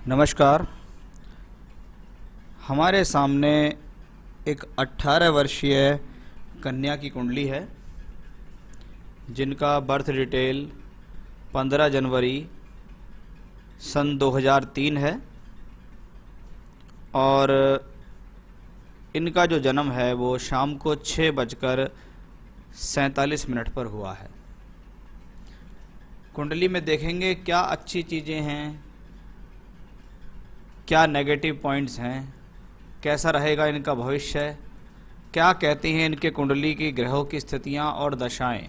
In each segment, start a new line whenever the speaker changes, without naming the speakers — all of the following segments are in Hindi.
नमस्कार। हमारे सामने एक 18 वर्षीय कन्या की कुंडली है जिनका बर्थ डिटेल 15 जनवरी सन 2003 है और इनका जो जन्म है वो शाम को 6:47 पर हुआ है। कुंडली में देखेंगे क्या अच्छी चीज़ें हैं, क्या नेगेटिव पॉइंट्स हैं, कैसा रहेगा इनका भविष्य, क्या कहती हैं इनके कुंडली की ग्रहों की स्थितियां और दशाएं,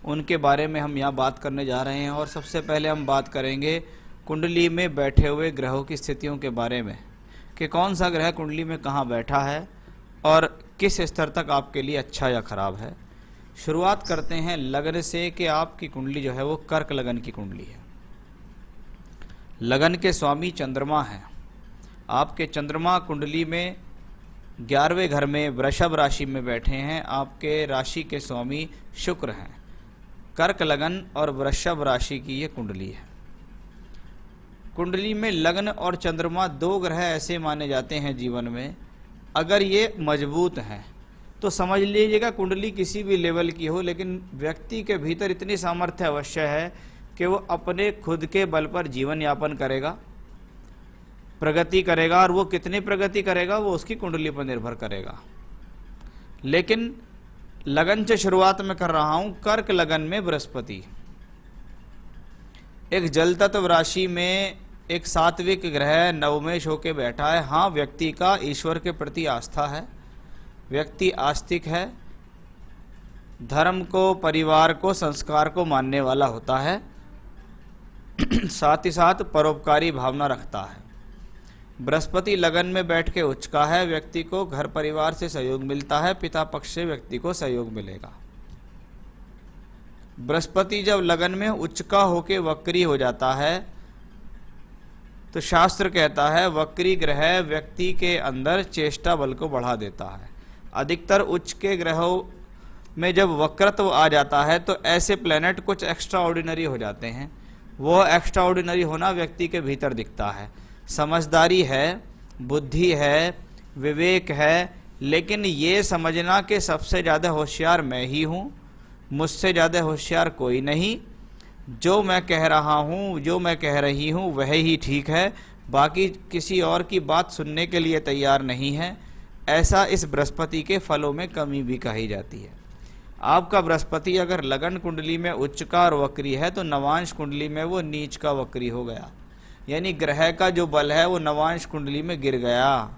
उनके बारे में हम यहाँ बात करने जा रहे हैं। और सबसे पहले हम बात करेंगे कुंडली में बैठे हुए ग्रहों की स्थितियों के बारे में कि कौन सा ग्रह कुंडली में कहाँ बैठा है और किस स्तर तक आपके लिए अच्छा या ख़राब है। शुरुआत करते हैं लगन से कि आपकी कुंडली जो है वो कर्क लगन की कुंडली है। लगन के स्वामी चंद्रमा हैं। आपके चंद्रमा कुंडली में 11वें घर में वृषभ राशि में बैठे हैं। आपके राशि के स्वामी शुक्र हैं। कर्क लगन और वृषभ राशि की ये कुंडली है। कुंडली में लगन और चंद्रमा दो ग्रह ऐसे माने जाते हैं जीवन में, अगर ये मजबूत हैं तो समझ लीजिएगा कुंडली किसी भी लेवल की हो, लेकिन व्यक्ति के भीतर इतनी सामर्थ्य अवश्य है कि वो अपने खुद के बल पर जीवन यापन करेगा, प्रगति करेगा। और वो कितनी प्रगति करेगा वो उसकी कुंडली पर निर्भर करेगा। लेकिन लगन से शुरुआत में कर रहा हूं। कर्क लगन में बृहस्पति एक जल तत्व राशि में एक सात्विक ग्रह नवमेश होके बैठा है। हाँ, व्यक्ति का ईश्वर के प्रति आस्था है, व्यक्ति आस्तिक है, धर्म को, परिवार को, संस्कार को मानने वाला होता है, साथ ही साथ परोपकारी भावना रखता है। बृहस्पति लगन में बैठ के उच्च का है। व्यक्ति को घर परिवार से सहयोग मिलता है, पिता पक्ष से व्यक्ति को सहयोग मिलेगा। बृहस्पति जब लगन में उच्च का होके वक्री हो जाता है तो शास्त्र कहता है वक्री ग्रह व्यक्ति के अंदर चेष्टा बल को बढ़ा देता है। अधिकतर उच्च के ग्रहों में जब वक्रत्व आ जाता है तो ऐसे प्लैनेट कुछ एक्स्ट्रा ऑर्डिनरी हो जाते हैं। वो एक्स्ट्रा ऑर्डिनरी होना व्यक्ति के भीतर दिखता है। समझदारी है, बुद्धि है, विवेक है, लेकिन ये समझना कि सबसे ज़्यादा होशियार मैं ही हूँ, मुझसे ज़्यादा होशियार कोई नहीं, जो मैं कह रहा हूँ, जो मैं कह रही हूँ वह ही ठीक है, बाकी किसी और की बात सुनने के लिए तैयार नहीं है। ऐसा इस बृहस्पति के फलों में कमी भी कही जाती है। आपका बृहस्पति अगर लगन कुंडली में उच्च का और वक्री है तो नवांश कुंडली में वो नीच का वक्री हो गया, यानी ग्रह का जो बल है वो नवांश कुंडली में गिर गया।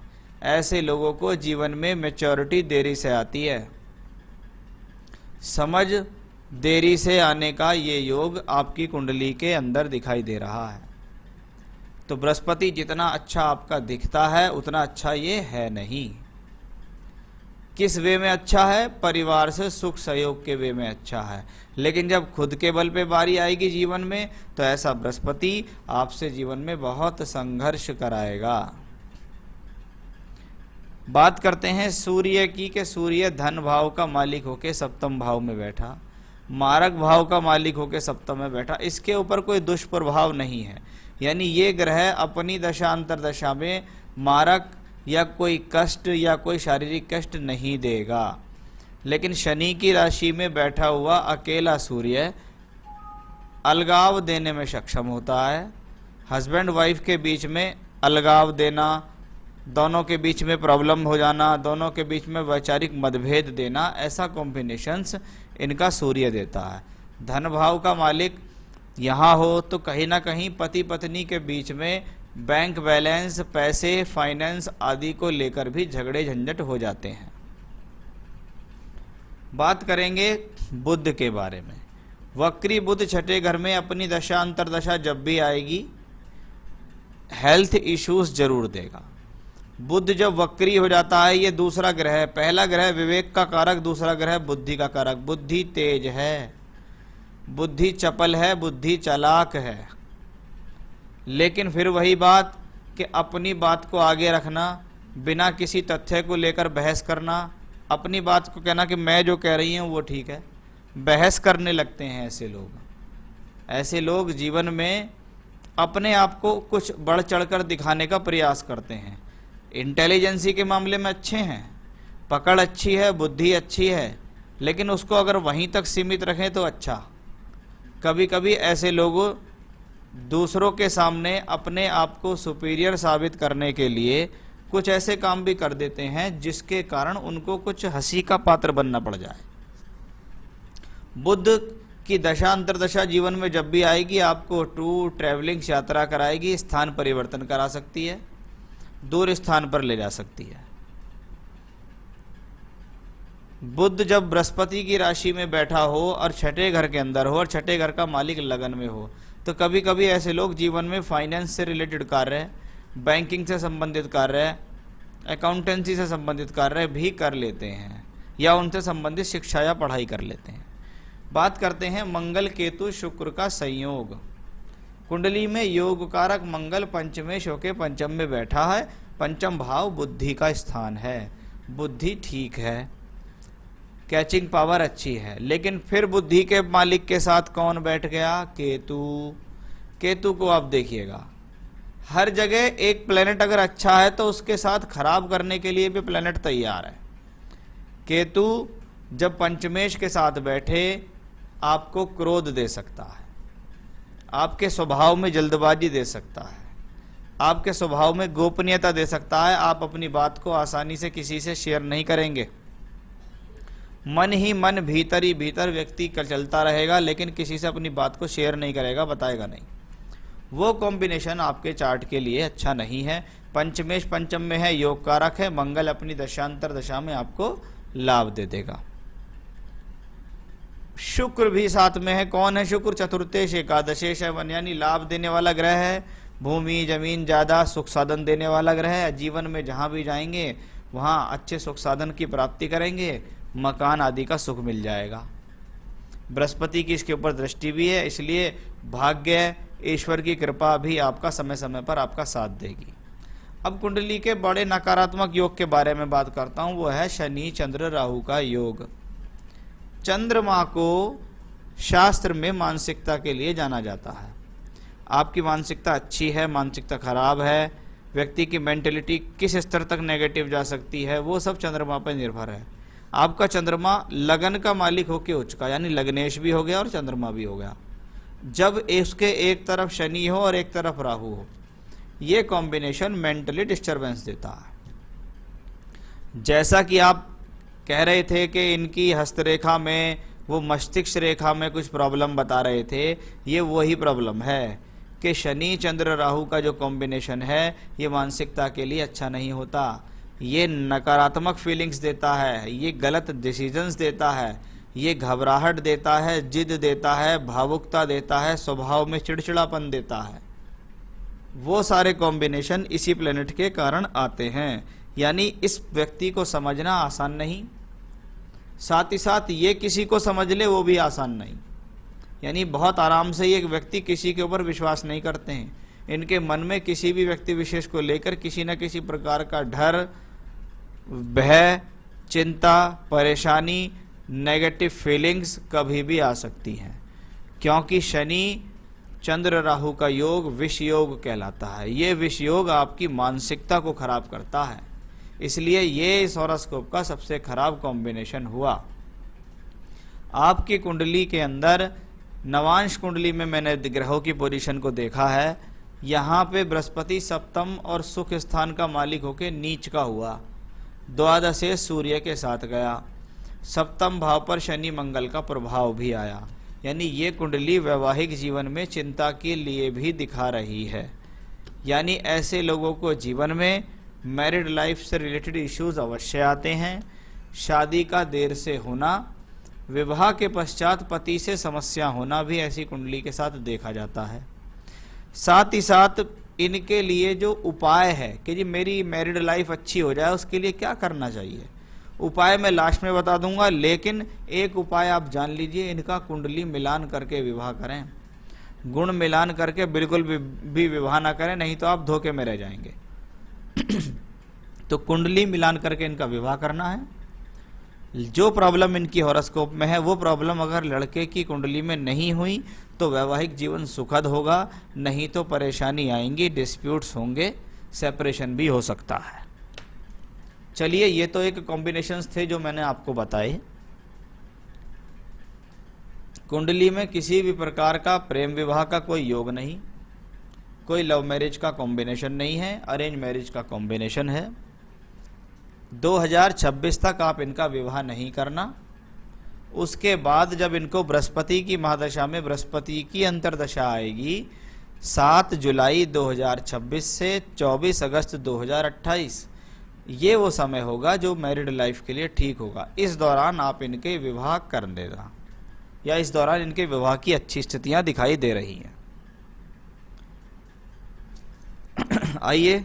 ऐसे लोगों को जीवन में मैच्योरिटी देरी से आती है, समझ देरी से आने का ये योग आपकी कुंडली के अंदर दिखाई दे रहा है। तो बृहस्पति जितना अच्छा आपका दिखता है उतना अच्छा ये है नहीं। किस वे में अच्छा है? परिवार से सुख सहयोग के वे में अच्छा है। लेकिन जब खुद के बल पे बारी आएगी जीवन में तो ऐसा बृहस्पति आपसे जीवन में बहुत संघर्ष कराएगा। बात करते हैं सूर्य की कि सूर्य धन भाव का मालिक होके सप्तम भाव में बैठा, मारक भाव का मालिक होके सप्तम में बैठा। इसके ऊपर कोई दुष्प्रभाव नहीं है, यानी ये ग्रह अपनी दशा अंतरदशा में मारक या कोई कष्ट या कोई शारीरिक कष्ट नहीं देगा। लेकिन शनि की राशि में बैठा हुआ अकेला सूर्य अलगाव देने में सक्षम होता है। हस्बैंड वाइफ के बीच में अलगाव देना, दोनों के बीच में प्रॉब्लम हो जाना, दोनों के बीच में वैचारिक मतभेद देना, ऐसा कॉम्बिनेशंस इनका सूर्य देता है। धन भाव का मालिक यहाँ हो तो कहीं ना कहीं पति पत्नी के बीच में बैंक बैलेंस, पैसे, फाइनेंस आदि को लेकर भी झगड़े झंझट हो जाते हैं। बात करेंगे बुध के बारे में। वक्री बुध छठे घर में अपनी दशा अंतरदशा जब भी आएगी हेल्थ इश्यूज जरूर देगा। बुध जब वक्री हो जाता है, ये दूसरा ग्रह है। पहला ग्रह विवेक का कारक, दूसरा ग्रह बुद्धि का कारक। बुद्धि तेज है, बुद्धि चपल है, बुद्धि चालाक है, लेकिन फिर वही बात कि अपनी बात को आगे रखना, बिना किसी तथ्य को लेकर बहस करना, अपनी बात को कहना कि मैं जो कह रही हूँ वो ठीक है, बहस करने लगते हैं ऐसे लोग। ऐसे लोग जीवन में अपने आप को कुछ बढ़ चढ़कर दिखाने का प्रयास करते हैं। इंटेलिजेंसी के मामले में अच्छे हैं, पकड़ अच्छी है, बुद्धि अच्छी है, लेकिन उसको अगर वहीं तक सीमित रखें तो अच्छा। कभी कभी ऐसे लोग दूसरों के सामने अपने आप को सुपीरियर साबित करने के लिए कुछ ऐसे काम भी कर देते हैं जिसके कारण उनको कुछ हंसी का पात्र बनना पड़ जाए। बुद्ध की दशा अंतरदशा जीवन में जब भी आएगी, आपको टूर ट्रैवलिंग यात्रा कराएगी, स्थान परिवर्तन करा सकती है, दूर स्थान पर ले जा सकती है। बुद्ध जब बृहस्पति की राशि में बैठा हो और छठे घर के अंदर हो और छठे घर का मालिक लगन में हो, तो कभी कभी ऐसे लोग जीवन में फाइनेंस से रिलेटेड कार्य, बैंकिंग से संबंधित कार्य, अकाउंटेंसी से संबंधित कार्य भी कर लेते हैं, या उनसे संबंधित शिक्षा या पढ़ाई कर लेते हैं। बात करते हैं मंगल केतु शुक्र का संयोग। कुंडली में योग कारक मंगल पंचमेश होके पंचम में बैठा है। पंचम भाव बुद्धि का स्थान है, बुद्धि ठीक है, कैचिंग पावर अच्छी है, लेकिन फिर बुद्धि के मालिक के साथ कौन बैठ गया? केतु। केतु को आप देखिएगा, हर जगह एक प्लेनेट अगर अच्छा है तो उसके साथ खराब करने के लिए भी प्लेनेट तैयार है। केतु जब पंचमेश के साथ बैठे आपको क्रोध दे सकता है, आपके स्वभाव में जल्दबाजी दे सकता है, आपके स्वभाव में गोपनीयता दे सकता है। आप अपनी बात को आसानी से किसी से शेयर नहीं करेंगे। मन ही मन भीतर ही भीतर व्यक्ति का चलता रहेगा, लेकिन किसी से अपनी बात को शेयर नहीं करेगा, बताएगा नहीं। वो कॉम्बिनेशन आपके चार्ट के लिए अच्छा नहीं है। पंचमेश पंचम में है, योग कारक है, मंगल अपनी दशांतर दशा में आपको लाभ दे देगा। शुक्र भी साथ में है। कौन है शुक्र? चतुर्थेश एकादशेश है, यानी लाभ देने वाला ग्रह है, भूमि जमीन ज्यादा सुख साधन देने वाला ग्रह है। जीवन में जहां भी जाएंगे वहां अच्छे सुख साधन की प्राप्ति करेंगे, मकान आदि का सुख मिल जाएगा। बृहस्पति की इसके ऊपर दृष्टि भी है, इसलिए भाग्य ईश्वर की कृपा भी आपका समय समय पर आपका साथ देगी। अब कुंडली के बड़े नकारात्मक योग के बारे में बात करता हूं, वो है शनि चंद्र राहु का योग। चंद्रमा को शास्त्र में मानसिकता के लिए जाना जाता है। आपकी मानसिकता अच्छी है, मानसिकता खराब है, व्यक्ति की मेंटेलिटी किस स्तर तक नेगेटिव जा सकती है, वो सब चंद्रमा पर निर्भर है। आपका चंद्रमा लगन का मालिक होके उच्च का, यानी लग्नेश भी हो गया और चंद्रमा भी हो गया। जब इसके एक तरफ शनि हो और एक तरफ राहु हो, ये कॉम्बिनेशन मेंटली डिस्टरबेंस देता है। जैसा कि आप कह रहे थे कि इनकी हस्तरेखा में, वो मस्तिष्क रेखा में कुछ प्रॉब्लम बता रहे थे, ये वही प्रॉब्लम है कि शनि चंद्र राहु का जो कॉम्बिनेशन है ये मानसिकता के लिए अच्छा नहीं होता। ये नकारात्मक फीलिंग्स देता है, ये गलत डिसीजंस देता है, ये घबराहट देता है, जिद देता है, भावुकता देता है, स्वभाव में चिड़चिड़ापन देता है। वो सारे कॉम्बिनेशन इसी प्लेनेट के कारण आते हैं। यानी इस व्यक्ति को समझना आसान नहीं, साथ ही साथ ये किसी को समझ ले वो भी आसान नहीं। यानी बहुत आराम से ये व्यक्ति किसी के ऊपर विश्वास नहीं करते हैं। इनके मन में किसी भी व्यक्ति विशेष को लेकर किसी न किसी प्रकार का डर, भय, चिंता, परेशानी, नेगेटिव फीलिंग्स कभी भी आ सकती हैं, क्योंकि शनि चंद्र राहु का योग विष योग कहलाता है। ये विष योग आपकी मानसिकता को खराब करता है, इसलिए ये इस हॉरोस्कोप का सबसे खराब कॉम्बिनेशन हुआ। आपकी कुंडली के अंदर नवांश कुंडली में मैंने ग्रहों की पोजीशन को देखा है। यहाँ पे बृहस्पति सप्तम और सुख स्थान का मालिक होके नीच का हुआ, द्वादश सूर्य के साथ गया, सप्तम भाव पर शनि मंगल का प्रभाव भी आया। यानी ये कुंडली वैवाहिक जीवन में चिंता के लिए भी दिखा रही है। यानी ऐसे लोगों को जीवन में मैरिड लाइफ से रिलेटेड इश्यूज अवश्य आते हैं। शादी का देर से होना, विवाह के पश्चात पति से समस्या होना भी ऐसी कुंडली के साथ देखा जाता है। साथ ही साथ इनके लिए जो उपाय है कि जी मेरी मैरिड लाइफ अच्छी हो जाए, उसके लिए क्या करना चाहिए, उपाय मैं लास्ट में बता दूंगा। लेकिन एक उपाय आप जान लीजिए, इनका कुंडली मिलान करके विवाह करें। गुण मिलान करके बिल्कुल भी विवाह ना करें, नहीं तो आप धोखे में रह जाएंगे। तो कुंडली मिलान करके इनका विवाह करना है। जो प्रॉब्लम इनकी हॉरोस्कोप में है वो प्रॉब्लम अगर लड़के की कुंडली में नहीं हुई तो वैवाहिक जीवन सुखद होगा, नहीं तो परेशानी आएंगी, डिस्प्यूट्स होंगे, सेपरेशन भी हो सकता है। चलिए, ये तो एक कॉम्बिनेशंस थे जो मैंने आपको बताए। कुंडली में किसी भी प्रकार का प्रेम विवाह का कोई योग नहीं, कोई लव मैरिज का कॉम्बिनेशन नहीं है, अरेंज मैरिज का कॉम्बिनेशन है। 2026 तक आप इनका विवाह नहीं करना। उसके बाद जब इनको बृहस्पति की महादशा में बृहस्पति की अंतर्दशा आएगी 7 जुलाई 2026 से 24 अगस्त 2028, ये वो समय होगा जो मैरिड लाइफ के लिए ठीक होगा। इस दौरान आप इनके विवाह कर देना, या इस दौरान इनके विवाह की अच्छी स्थितियां दिखाई दे रही हैं। आइए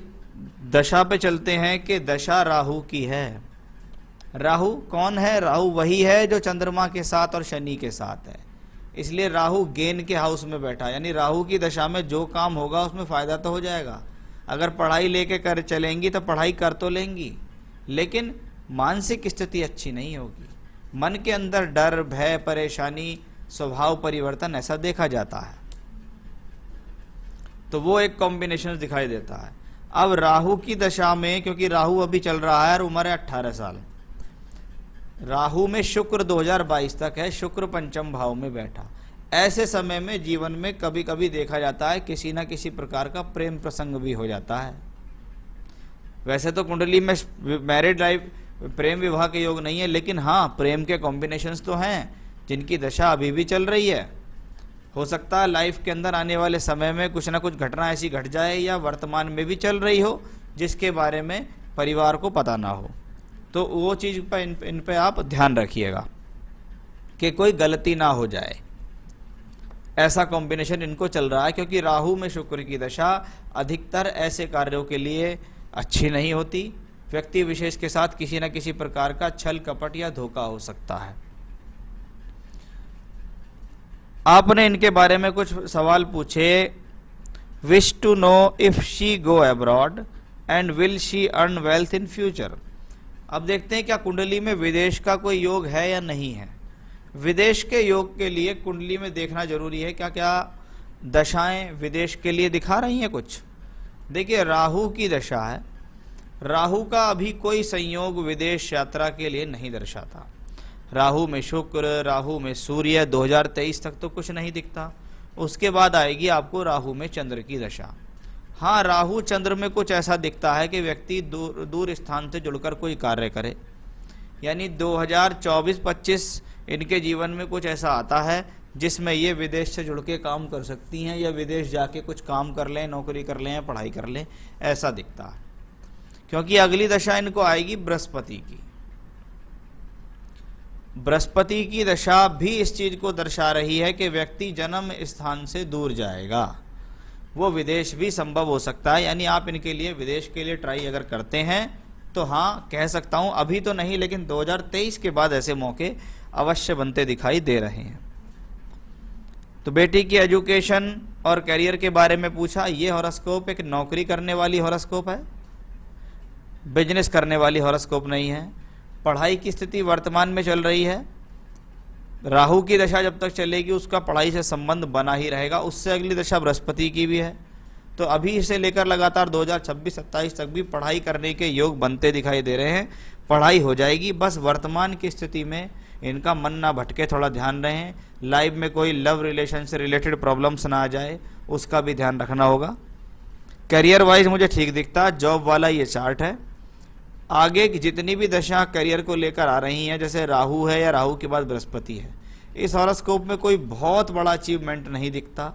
दशा पे चलते हैं कि दशा राहु की है। राहु कौन है? राहु वही है जो चंद्रमा के साथ और शनि के साथ है, इसलिए राहु गेन के हाउस में बैठा, यानी राहु की दशा में जो काम होगा उसमें फायदा तो हो जाएगा। अगर पढ़ाई लेके कर चलेंगी तो पढ़ाई कर तो लेंगी, लेकिन मानसिक स्थिति अच्छी नहीं होगी। मन के अंदर डर, भय, परेशानी, स्वभाव परिवर्तन ऐसा देखा जाता है। तो वो एक कॉम्बिनेशन दिखाई देता है। अब राहु की दशा में, क्योंकि राहु अभी चल रहा है और उम्र है 18 साल, राहु में शुक्र 2022 तक है, शुक्र पंचम भाव में बैठा। ऐसे समय में जीवन में कभी कभी देखा जाता है किसी ना किसी प्रकार का प्रेम प्रसंग भी हो जाता है। वैसे तो कुंडली में मैरिड लाइफ, प्रेम विवाह के योग नहीं है, लेकिन हाँ प्रेम के कॉम्बिनेशंस तो हैं जिनकी दशा अभी भी चल रही है। हो सकता है लाइफ के अंदर आने वाले समय में कुछ ना कुछ घटना ऐसी घट जाए या वर्तमान में भी चल रही हो जिसके बारे में परिवार को पता ना हो, तो वो चीज़ पर इन पे आप ध्यान रखिएगा कि कोई गलती ना हो जाए। ऐसा कॉम्बिनेशन इनको चल रहा है, क्योंकि राहु में शुक्र की दशा अधिकतर ऐसे कार्यों के लिए अच्छी नहीं होती। व्यक्ति विशेष के साथ किसी न किसी प्रकार का छल कपट या धोखा हो सकता है। आपने इनके बारे में कुछ सवाल पूछे। Wish to know if she go abroad and will she earn wealth in future. अब देखते हैं क्या कुंडली में विदेश का कोई योग है या नहीं है। विदेश के योग के लिए कुंडली में देखना जरूरी है। क्या क्या दशाएं विदेश के लिए दिखा रही हैं कुछ। देखिए, राहु की दशा है, राहु का अभी कोई संयोग विदेश यात्रा के लिए नहीं दर्शाता। राहु में शुक्र, राहु में सूर्य, 2023 तक तो कुछ नहीं दिखता। उसके बाद आएगी आपको राहु में चंद्र की दशा। हाँ, राहु चंद्र में कुछ ऐसा दिखता है कि व्यक्ति दूर स्थान से जुड़कर कोई कार्य करे, यानी 2024-25 इनके जीवन में कुछ ऐसा आता है जिसमें ये विदेश से जुड़ के काम कर सकती हैं, या विदेश जाके कुछ काम कर लें, नौकरी कर लें या पढ़ाई कर लें, ऐसा दिखता है। क्योंकि अगली दशा इनको आएगी बृहस्पति की। बृहस्पति की दशा भी इस चीज को दर्शा रही है कि व्यक्ति जन्म स्थान से दूर जाएगा, वो विदेश भी संभव हो सकता है। यानी आप इनके लिए विदेश के लिए ट्राई अगर करते हैं तो हाँ कह सकता हूं, अभी तो नहीं लेकिन 2023 के बाद ऐसे मौके अवश्य बनते दिखाई दे रहे हैं। तो बेटी की एजुकेशन और करियर के बारे में पूछा। ये हॉरोस्कोप एक नौकरी करने वाली हॉरोस्कोप है, बिजनेस करने वाली हॉरोस्कोप नहीं है। पढ़ाई की स्थिति वर्तमान में चल रही है। राहु की दशा जब तक चलेगी उसका पढ़ाई से संबंध बना ही रहेगा। उससे अगली दशा बृहस्पति की भी है, तो अभी से लेकर लगातार 2026-27 तक भी पढ़ाई करने के योग बनते दिखाई दे रहे हैं। पढ़ाई हो जाएगी, बस वर्तमान की स्थिति में इनका मन ना भटके, थोड़ा ध्यान रहें। लाइफ में कोई लव रिलेशन से रिलेटेड प्रॉब्लम्स ना आ जाए, उसका भी ध्यान रखना होगा। करियर वाइज मुझे ठीक दिखता, जॉब वाला ये चार्ट है। आगे की जितनी भी दशा करियर को लेकर आ रही हैं, जैसे राहु है या राहु के बाद बृहस्पति है, इस हॉरोस्कोप में कोई बहुत बड़ा अचीवमेंट नहीं दिखता,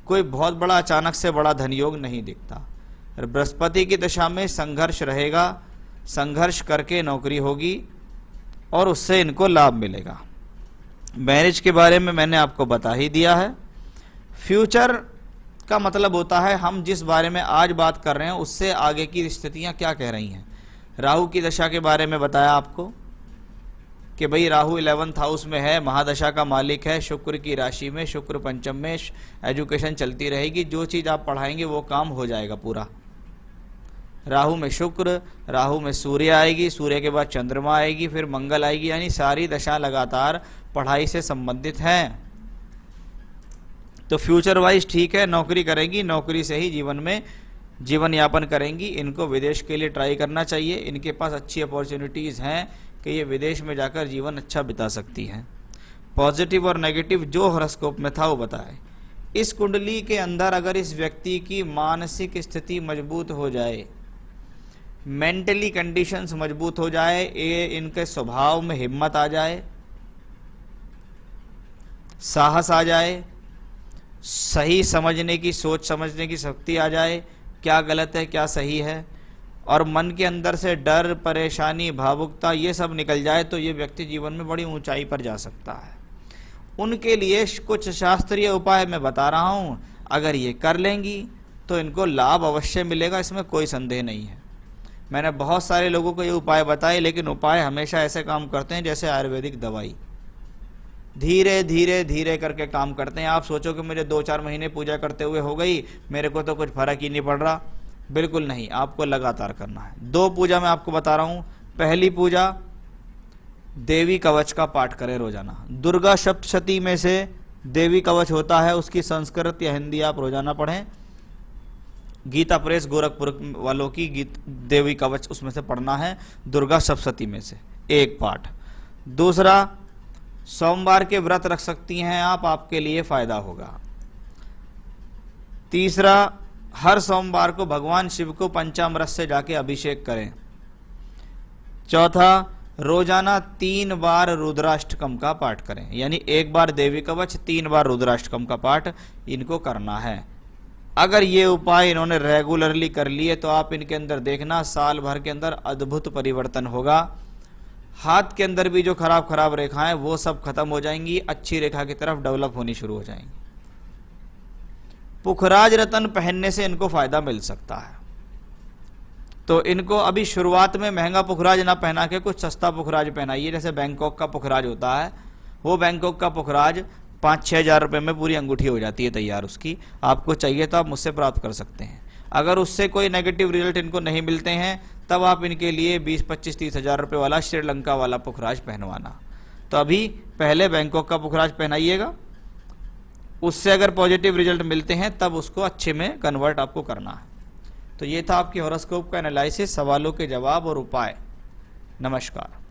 कोई बहुत बड़ा अचानक से बड़ा धनयोग नहीं दिखता। बृहस्पति की दशा में संघर्ष रहेगा, संघर्ष करके नौकरी होगी और उससे इनको लाभ मिलेगा। मैरिज के बारे में मैंने आपको बता ही दिया है। फ्यूचर का मतलब होता है हम जिस बारे में आज बात कर रहे हैं उससे आगे की स्थितियां क्या कह रही हैं। राहु की दशा के बारे में बताया आपको कि भाई राहु 11th हाउस में है, महादशा का मालिक है, शुक्र की राशि में, शुक्र पंचम में, एजुकेशन चलती रहेगी, जो चीज़ आप पढ़ाएंगे वो काम हो जाएगा पूरा। राहु में शुक्र, राहु में सूर्य आएगी, सूर्य के बाद चंद्रमा आएगी, फिर मंगल आएगी, यानी सारी दशा लगातार पढ़ाई से संबंधित हैं। तो फ्यूचर वाइज ठीक है, नौकरी करेंगी, नौकरी से ही जीवन में जीवन यापन करेंगी। इनको विदेश के लिए ट्राई करना चाहिए, इनके पास अच्छी अपॉर्चुनिटीज़ हैं कि ये विदेश में जाकर जीवन अच्छा बिता सकती हैं। पॉजिटिव और नेगेटिव जो हॉरोस्कोप में था वो बताए। इस कुंडली के अंदर अगर इस व्यक्ति की मानसिक स्थिति मजबूत हो जाए, मेंटली कंडीशंस मजबूत हो जाए, ये इनके स्वभाव में हिम्मत आ जाए, साहस आ जाए, सही समझने की, सोच समझने की शक्ति आ जाए, क्या गलत है क्या सही है, और मन के अंदर से डर, परेशानी, भावुकता ये सब निकल जाए, तो ये व्यक्ति जीवन में बड़ी ऊंचाई पर जा सकता है। उनके लिए कुछ शास्त्रीय उपाय मैं बता रहा हूँ, अगर ये कर लेंगी तो इनको लाभ अवश्य मिलेगा, इसमें कोई संदेह नहीं है। मैंने बहुत सारे लोगों को ये उपाय बताए, लेकिन उपाय हमेशा ऐसे काम करते हैं जैसे आयुर्वेदिक दवाई, धीरे धीरे धीरे करके काम करते हैं। आप सोचो कि मुझे 2-4 महीने पूजा करते हुए हो गई, मेरे को तो कुछ फर्क ही नहीं पड़ रहा, बिल्कुल नहीं, आपको लगातार करना है। 2 पूजा मैं आपको बता रहा हूँ। पहली पूजा, देवी कवच का पाठ करें रोजाना। दुर्गा सप्तशती में से देवी कवच होता है, उसकी संस्कृत या हिंदी आप रोजाना पढ़ें। गीता प्रेस गोरखपुर वालों की देवी कवच उसमें से पढ़ना है, दुर्गा सप्तशती में से एक पाठ। दूसरा, सोमवार के व्रत रख सकती हैं आप, आपके लिए फायदा होगा। तीसरा, हर सोमवार को भगवान शिव को पंचामृत से जाके अभिषेक करें। चौथा, रोजाना 3 बार रुद्राष्टकम का पाठ करें, यानी 1 बार देवी कवच, 3 बार रुद्राष्टकम का पाठ इनको करना है। अगर ये उपाय इन्होंने रेगुलरली कर लिए तो आप इनके अंदर देखना साल भर के अंदर अद्भुत परिवर्तन होगा। हाथ के अंदर भी जो खराब रेखाएं वो सब खत्म हो जाएंगी, अच्छी रेखा की तरफ डेवलप होनी शुरू हो जाएंगी। पुखराज रतन पहनने से इनको फायदा मिल सकता है, तो इनको अभी शुरुआत में महंगा पुखराज ना पहना के कुछ सस्ता पुखराज पहनाइए। जैसे बैंकॉक का पुखराज होता है, वो बैंकॉक का पुखराज 5-6 हज़ार रुपये में पूरी अंगूठी हो जाती है तैयार उसकी। आपको चाहिए तो आप मुझसे प्राप्त कर सकते हैं। अगर उससे कोई नेगेटिव रिजल्ट इनको नहीं मिलते हैं, तब आप इनके लिए 20-25-30 हज़ार रुपये वाला श्रीलंका वाला पुखराज पहनवाना। तो अभी पहले बैंकॉक का पुखराज पहनाइएगा, उससे अगर पॉजिटिव रिजल्ट मिलते हैं तब उसको अच्छे में कन्वर्ट आपको करना है। तो ये था आपकी हॉरोस्कोप का एनालिसिस, सवालों के जवाब और उपाय। नमस्कार।